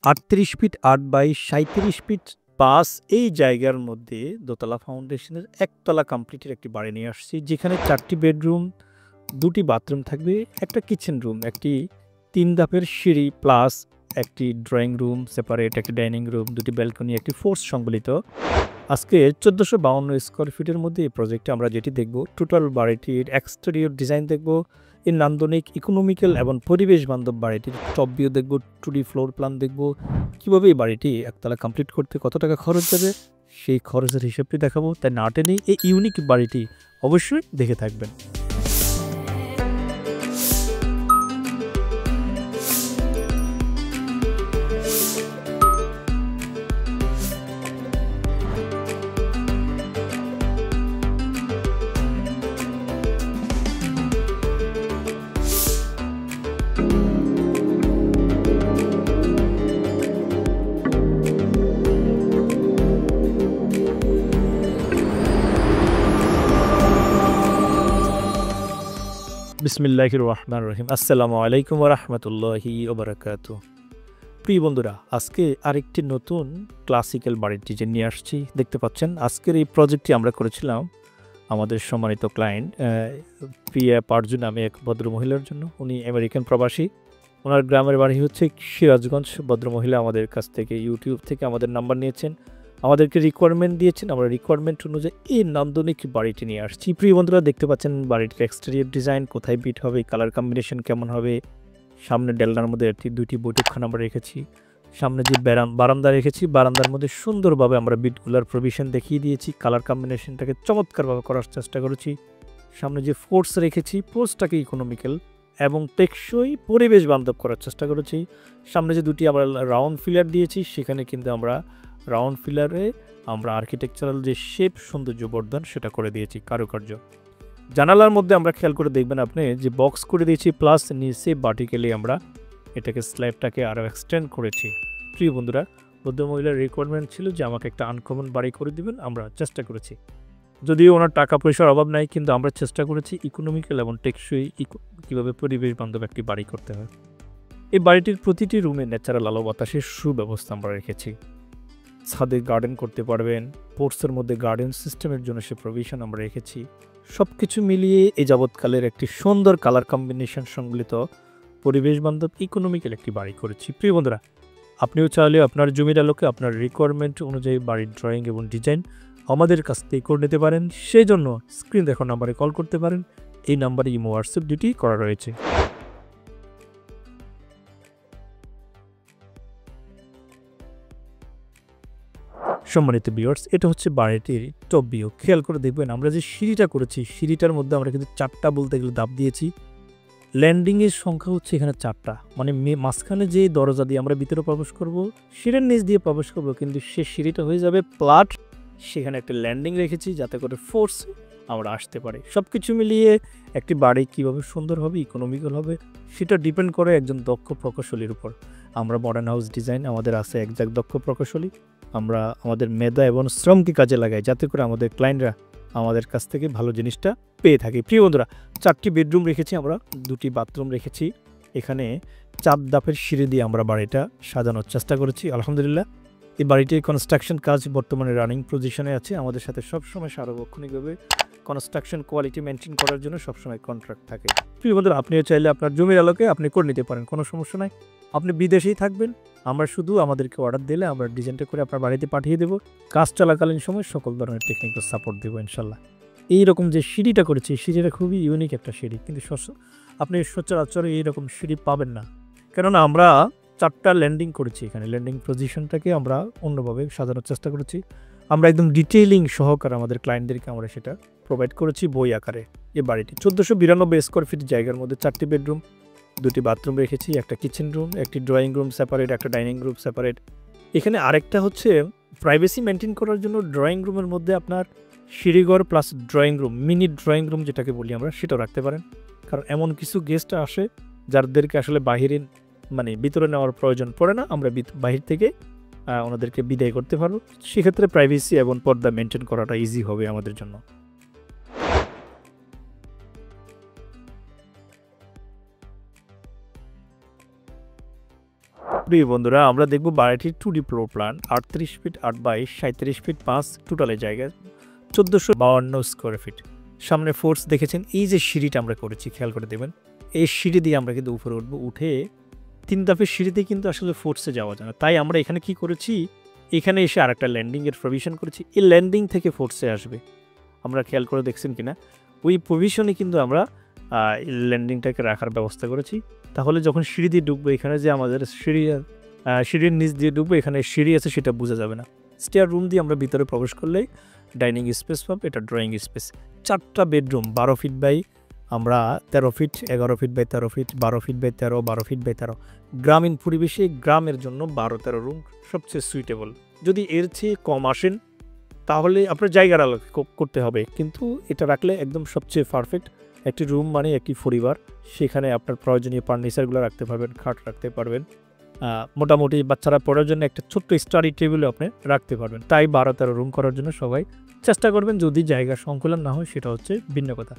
৩৮ fit ৮ by ৩৭ fit ৫ এই জায়গার মধ্যে দোতলা ফাউন্ডেশনের একতলা কমপ্লিটের একটি বাড়ি নিয়ে আসছি, যেখানে ৪টি বেডরুম, ২টি বাথরুম থাকবে, একটা কিচেন রুম, একটি ৩ ধাপের সিঁড়ি প্লাস একটি ড্রয়িং রুম সেপারেট, একটি ডাইনিং রুম, ২টি ব্যালকনি, একটি ফোর্স সংবলিত। আজকে ১৪৫২ স্কোয়ার ফিটের মধ্যে এই প্রজেক্টে আমরা যেটি দেখব, টোটাল বাড়িটির এক্সটেরিয়র ডিজাইন দেখব, এই নান্দনিক ইকোনমিক্যাল এবং পরিবেশ বান্ধব বাড়িটির টপ ভিউ দেখব, 2D ফ্লোর প্ল্যান দেখব, কীভাবে এই বাড়িটি একতলা কমপ্লিট করতে কত টাকা খরচ যাবে সেই খরচের হিসেবটি দেখাবো। তাই না টেনে এই ইউনিক বাড়িটি অবশ্যই দেখে থাকবেন। বিসমিল্লাহির রহমানির রহিম। আসসালামু আলাইকুম ওয়া রাহমাতুল্লাহি ওয়া বারাকাতুহু। প্রিয় বন্ধুরা, আজকে আরেকটি নতুন ক্লাসিক্যাল বাড়ির ডিজাইন নিয়ে আসছি। দেখতে পাচ্ছেন আজকের এই প্রজেক্টটি আমরা করেছিলাম আমাদের সম্মানিত ক্লায়েন্ট প্রিয়া পারজু নামে এক ভদ্রমহিলার জন্য। উনি আমেরিকান প্রবাসী, ওনার গ্রামের বাড়ি হচ্ছে সিরাজগঞ্জ। ভদ্রমহিলা আমাদের কাছ থেকে ইউটিউব থেকে আমাদের নাম্বার নিয়েছেন, আমাদেরকে রিকোয়ারমেন্ট দিয়েছেন, আমরা রিকোয়ারমেন্ট অনুযায়ী এই নান্দনিক বাড়িটি নিয়ে আসছি। প্রিয় বন্ধুরা, দেখতে পাচ্ছেন বাড়িটির এক্সটেরিয়র ডিজাইন কোথায় বিট হবে, কালার কম্বিনেশন কেমন হবে। সামনে ডেলনার মধ্যে 2টি বৈঠকখানা আমরা রেখেছি, সামনে যে বারান্দা রেখেছি, বারান্দার মধ্যে সুন্দরভাবে আমরা বিটগুলার প্রভিশন দেখিয়ে দিয়েছি, কালার কম্বিনেশনটাকে চমৎকারভাবে করার চেষ্টা করেছি। সামনে যে ফোর্স রেখেছি, ফোর্সটাকে ইকোনমিক্যাল এবং টেকসই পরিবেশ বান্ধব করার চেষ্টা করেছি। সামনে যে 2টি আমরা রাউন্ড ফিলার দিয়েছি, সেখানে কিন্তু আমরা রাউন্ড ফিলারে আমরা আর্কিটেকচারাল যে শেপ সৌন্দর্য বর্ধন সেটা করে দিয়েছি, কারুকার্য। জানালার মধ্যে আমরা খেয়াল করে দেখবেন আপনি যে বক্স করে দিয়েছি, প্লাস নিচে ভার্টিক্যালি আমরা এটাকে স্ল্যাবটাকে আরও এক্সটেন্ড করেছি। প্রিয় বন্ধুরা, ভদ্রমহিলার রিকোয়ারমেন্ট ছিল যে আমাকে একটা আনকমন বাড়ি করে দিবেন, আমরা চেষ্টা করেছি। যদিও ওনার টাকা পয়সার অভাব নাই, কিন্তু আমরা চেষ্টা করেছি ইকোনমিক্যাল এবং টেকসই কীভাবে পরিবেশ বান্ধব একটি বাড়ি করতে হয়। এই বাড়িটির প্রতিটি রুমে ন্যাচারাল আলো বাতাসের সুব্যবস্থা আমরা রেখেছি। ছাদে গার্ডেন করতে পারবেন, পোর্টসের মধ্যে গার্ডেন সিস্টেমের জন্য সে প্রভিশন আমরা রেখেছি। সব কিছু মিলিয়ে এই যাবৎকালের একটি সুন্দর কালার কম্বিনেশন সম্মিলিত পরিবেশ বান্ধব ইকোনমিক্যাল একটি বাড়ি করেছি। প্রিয় বন্ধুরা, আপনিও চাইলে আপনার জমির আলোকে আপনার রিকোয়ারমেন্ট অনুযায়ী বাড়ির ড্রয়িং এবং ডিজাইন আমাদের কাছ থেকে করে নিতে পারেন। সেই জন্য স্ক্রিন দেখো নাম্বারে কল করতে পারেন। এই নাম্বারে ইমো হোয়াটসঅ্যাপ দুটি করা রয়েছে। সম্মানিত ভিউয়ার্স, এটা হচ্ছে বাড়িটির টপ ভিউ। খেয়াল করে দেখবেন আমরা যে সিঁড়িটা করেছি, সিঁড়িটার মধ্যে আমরা কিন্তু 4টা বলতে গেলে ধাপ দিয়েছি। ল্যান্ডিংয়ের সংখ্যা হচ্ছে এখানে 4টা, মানে মাঝখানে যে দরজা দিয়ে আমরা ভিতরে প্রবেশ করব, সিঁড়ির নিচ দিয়ে প্রবেশ করব, কিন্তু সে সিঁড়িটা হয়ে যাবে প্লাট। সেখানে একটা ল্যান্ডিং রেখেছি যাতে করে ফোর্স আমরা আসতে পারি। সব কিছু মিলিয়ে একটি বাড়ি কীভাবে সুন্দর হবে, ইকোনমিক্যাল হবে, সেটা ডিপেন্ড করে একজন দক্ষ প্রকৌশলীর উপর। আমরা মডার্ন হাউস ডিজাইন আমাদের আছে একজন দক্ষ প্রকৌশলী, আমরা আমাদের মেধা এবং শ্রমকে কাজে লাগাই যাতে করে আমাদের ক্লায়েন্টরা আমাদের কাছ থেকে ভালো জিনিসটা পেয়ে থাকে। প্রিয় বন্ধুরা, 4টি বেডরুম রেখেছি আমরা, 2টি বাথরুম রেখেছি। এখানে 4 ধাপের সিঁড়ি দিয়ে আমরা বাড়িটা সাজানোর চেষ্টা করেছি। আলহামদুলিল্লাহ, এই বাড়িটির কনস্ট্রাকশন কাজ বর্তমানে রানিং পজিশনে আছে। আমাদের সাথে সবসময় সার্বক্ষণিকভাবে কনস্ট্রাকশন কোয়ালিটি মেনটেন করার জন্য সবসময় কন্ট্রাক্ট থাকে। প্রিয় বন্ধুরা, আপনিও চাইলে আপনার জমির আলোকে আপনি করে নিতে পারেন, কোনো সমস্যা নাই। আপনি বিদেশেই থাকবেন, আমরা শুধু আমাদেরকে অর্ডার দিলে আমরা ডিজাইনটা করে আপনার বাড়িতে পাঠিয়ে দেবো। কাজ চলাকালীন সময় সকল ধরনের টেকনিক্যাল সাপোর্ট দেবো ইনশাল্লাহ। এইরকম যে সিঁড়িটা করেছি, সিঁড়িটা খুবই ইউনিক একটা সিঁড়ি, কিন্তু আপনি সচরাচর এইরকম সিঁড়ি পাবেন না, কেননা আমরা 4টা ল্যান্ডিং করেছি। এখানে ল্যান্ডিং পজিশনটাকে আমরা অন্যভাবে সাজানোর চেষ্টা করেছি। আমরা একদম ডিটেইলিং সহকারে আমাদের ক্লায়েন্টদেরকে আমরা সেটা প্রোভাইড করেছি বই আকারে। এই বাড়িটি 1492 স্কোয়ার ফিট জায়গার মধ্যে 4টি বেডরুম, 2টি বাথরুম রেখেছি, একটা কিচেন রুম, একটি ড্রয়িং রুম সেপারেট, একটা ডাইনিং রুম সেপারেট। এখানে আরেকটা হচ্ছে প্রাইভেসি মেনটেন করার জন্য ড্রয়িং রুমের মধ্যে আপনার সিঁড়িঘর plus drawing room, mini drawing room যেটাকে বলি আমরা, সেটাও রাখতে পারেন। কারণ এমন কিছু গেস্ট আসে যাদেরকে আসলে বাহিরে মানে ভিতরে নেওয়ার প্রয়োজন পড়ে না, আমরা বাহির থেকে ওনাদেরকে বিদায় করতে পারবো। সেক্ষেত্রে প্রাইভেসি এবং পর্দা মেনটেন করাটা ইজি হবে আমাদের জন্য। প্রিয় বন্ধুরা, আমরা দেখব বাড়িটির 2D floor plan. 38 feet 8 by 37 feet 5 টোটালে জায়গা 1452 স্কোয়ার ফিট। সামনে ফোর্স দেখেছেন, এই যে সিঁড়িটা আমরা করেছি খেয়াল করে দেবেন। এই সিঁড়ি দিয়ে আমরা কিন্তু উপরে উঠবো, উঠে 3 ধাপের সিঁড়িতে কিন্তু আসলে ফোর্সে যাওয়া যায় না। তাই আমরা এখানে কি করেছি, এখানে এসে আরেকটা ল্যান্ডিংয়ের প্রভিশন করেছি। এই ল্যান্ডিং থেকে ফোর্সে আসবে, আমরা খেয়াল করে দেখছেন কিনা, ওই প্রভিশনে কিন্তু আমরা ল্যান্ডিংটাকে রাখার ব্যবস্থা করেছি। তাহলে যখন সিঁড়ি দিয়ে ঢুকবো, এখানে যে আমাদের সিঁড়ির নিচ দিয়ে ঢুকবো, এখানে সিঁড়ি আছে সেটা বোঝা যাবে না। স্টেয়ার রুম দিয়ে আমরা ভিতরে প্রবেশ করলেই ডাইনিং স্পেস পাবো, এটা ড্রয়িং স্পেস। 4টা বেডরুম, 12 ফিট বাই আমরা 13 feet, 11 feet by 13 feet, 12 feet by 13, 12 feet by 13। গ্রামীণ পরিবেশে গ্রামের জন্য 12-13 রুম সবচেয়ে সুইটেবল। যদি এর চেয়ে কম আসেন তাহলে আপনার জায়গার আলাদা করতে হবে, কিন্তু এটা রাখলে একদম সবচেয়ে পারফেক্ট। একটি রুম মানে একটি পরিবার, সেখানে আপনার প্রয়োজনীয় ফার্নিচারগুলো রাখতে পারবেন, খাট রাখতে পারবেন, মোটামুটি বাচ্চারা পড়ার জন্য একটা ছোট্ট স্টাডি টেবিলও আপনি রাখতে পারবেন। তাই 12-13 রুম করার জন্য সবাই চেষ্টা করবেন। যদি জায়গা সংকুলন না হয় সেটা হচ্ছে ভিন্ন কথা।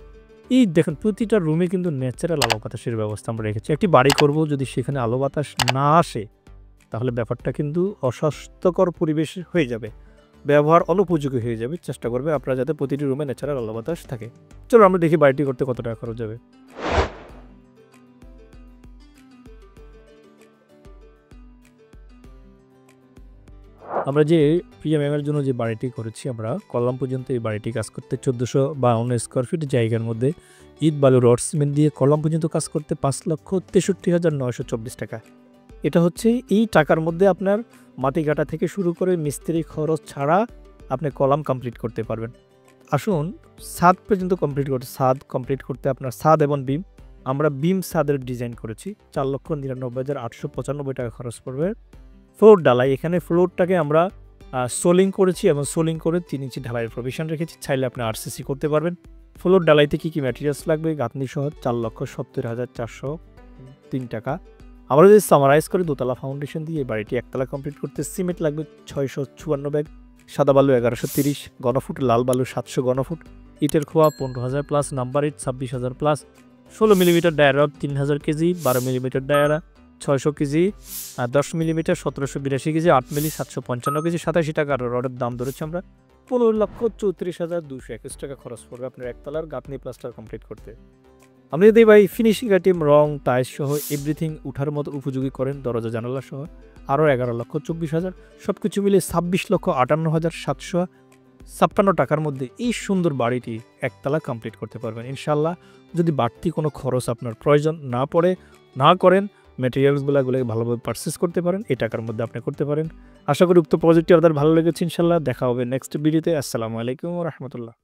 এই দেখেন, প্রতিটা রুমে কিন্তু ন্যাচারাল আলো বাতাসের ব্যবস্থা আমরা রেখেছি। একটি বাড়ি করব, যদি সেখানে আলো বাতাস না আসে তাহলে ব্যাপারটা কিন্তু অস্বাস্থ্যকর পরিবেশ হয়ে যাবে, ব্যবহার অনুপযোগী হয়ে যাবে। চেষ্টা করবে আপনারা যাতে প্রতিটি রুমে ন্যাচারাল আলো বাতাস থাকে। চলো আমরা দেখি বাড়িটি করতে কত টাকা খরচ যাবে। আমরা যে প্রিমিয়ামের জন্য যে বাড়িটি করেছি, আমরা কলাম পর্যন্ত এই বাড়িটি কাজ করতে 1452 স্কোয়ার ফিট জায়গার মধ্যে ইট বালু রড সিমেন্ট দিয়ে কলাম পর্যন্ত কাজ করতে 5,63,924 টাকা। এটা হচ্ছে এই টাকার মধ্যে আপনার মাটি কাটা থেকে শুরু করে মিস্ত্রি খরচ ছাড়া আপনি কলাম কমপ্লিট করতে পারবেন। আসুন ছাদ পর্যন্ত কমপ্লিট করতে আপনার ছাদ এবং বিম, আমরা বিম ছাদের ডিজাইন করেছি 4,99,895 টাকা খরচ পড়বে। ফ্লোর ডালাই, এখানে ফ্লোরটাকে আমরা সোলিং করেছি এবং সোলিং করে 3 ইঞ্চি ঢালাইয়ের প্রভিশন রেখেছি। চাইলে আপনি আরসিসি করতে পারবেন। ফ্লোর ডালাইতে কী কী ম্যাটেরিয়ালস লাগবে, গাঁথনি সহ 4,70,403 টাকা। আমরা যদি সামারাইজ করে দোতলা ফাউন্ডেশন দিয়ে বাড়িটি একতলা কমপ্লিট করতে সিমেন্ট লাগবে 654 ব্যাগ, সাদা বালু 1130 ঘনফুট, লাল বালু 700 ঘনফুট, ইটের খোয়া 15,000 প্লাস, নাম্বার ইট 26,000 প্লাস, 16 মিলিমিটার ডায়ারা 3,000 কেজি, 12 মিলিমিটার ডায়ারা 600 KG, 10 millimetre 1782 KG, 8 milli 755 KG, 87 টাকা। রডের দাম ধরেছি আমরা 15,34,221 টাকা খরচ পড়বে আপনার একতলার গাঁথনি প্লাস্টার কমপ্লিট করতে। আপনি যদি ভাই ফিনিশিং আইটেম, রং, টাইলস সহ এভরিথিং উঠার মতো উপযোগী করেন, দরজা জানালা সহ আরও 11,24,000, সব কিছু মিলে 26,58,756 টাকার মধ্যে এই সুন্দর বাড়িটি একতলা কমপ্লিট করতে পারবেন ইনশাল্লাহ। যদি বাড়তি কোনো খরচ আপনার প্রয়োজন না করেন, ম্যাটেরিয়ালসগুলো ভালোভাবে পারচেস করতে পারেন, এই টাকার মধ্যে আপনি করতে পারেন। আশা করি উক্ত প্রজেক্টটি আপনাদের ভালো লেগেছে ইনশাল্লাহ। দেখা হবে নেক্সট ভিডিওতে। আসসালামু আলাইকুম ওয়া রাহমাতুল্লাহ।